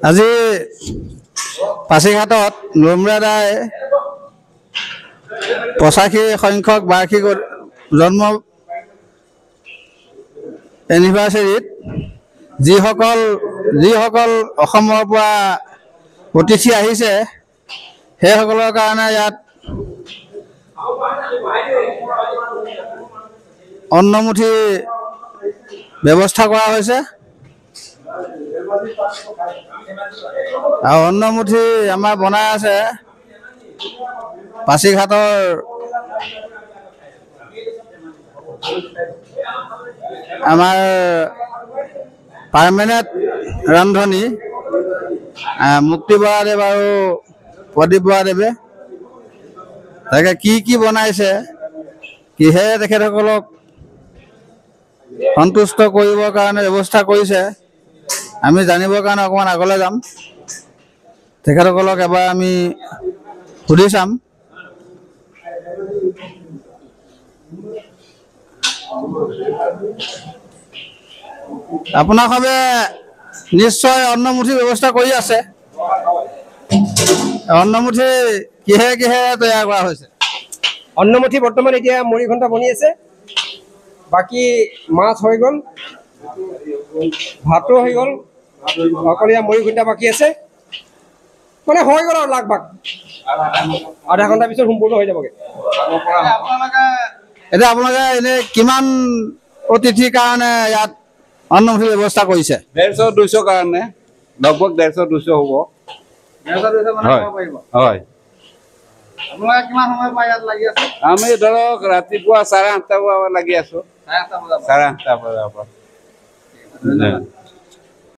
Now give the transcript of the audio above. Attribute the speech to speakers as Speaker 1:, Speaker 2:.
Speaker 1: আজি পাছিঘাটত লুমৰাদাই 85 সংখ্যক বাৰ্ষিক জন্ম এনিভাৰ্চাৰীত যিসকল অসমৰ পৰা অতিথি আহিছে সেইসকলৰ কাৰণে ইয়াত অন্নমুঠি ব্যৱস্থা কৰা হৈছে আৰু অন্নমুঠি আমাৰ বনাই আছে পাছিঘাটৰ আমাৰ পাৰ্মানেণ্ট ৰান্ধনি মুক্তি বৰাদেৱ আৰু প্ৰদীপ বৰাদেৱে তাকে কি বনাইছে কিহে তেখেতসকলক সন্তুষ্ট কৰিবৰ কাৰণে ব্যৱস্থা কৰিছে আমি জানিবৰ কাৰণে অকণমান আগলৈ যাম তেখেতসকলক এবাৰ আমি সুধি চাম আপোনাৰ সবে নিশ্চয় অন্নমুঠি ব্যৱস্থা কৰি আছে অন্নমুঠি কিহে তৈয়াৰ কৰা হৈছে
Speaker 2: অন্নমুঠি বৰ্তমান এতিয়া মুড়ি ঘণ্টা বনি আছে বাকি মাছ হৈ গ'ল ভাতো হৈ গ'ল অকল এয়া মুড়ি ঘণ্টা বাকী আছে মানে হৈ গ'ল আৰু লাগভাগ আধা ঘণ্টা পিছত সম্পূৰ্ণ হৈ যাবগৈ
Speaker 1: এতিয়া আপোনালোকে এনে কিমান অতিথিৰ কাৰণে ইয়াত অন্নমুঠি ব্যৱস্থা কৰিছে
Speaker 3: 150-200 কাৰণে লগভগ 150-200 হ'ব
Speaker 1: 150-200 মানে হ'ব পাৰিব
Speaker 3: হয়
Speaker 1: আপোনালোকে কিমান সময় পৰা ইয়াত লাগি আছে
Speaker 3: আমি ধৰক ৰাতিপুৱা 8:30 বজাৰ লাগি আছো 8:30 বজাৰ পৰা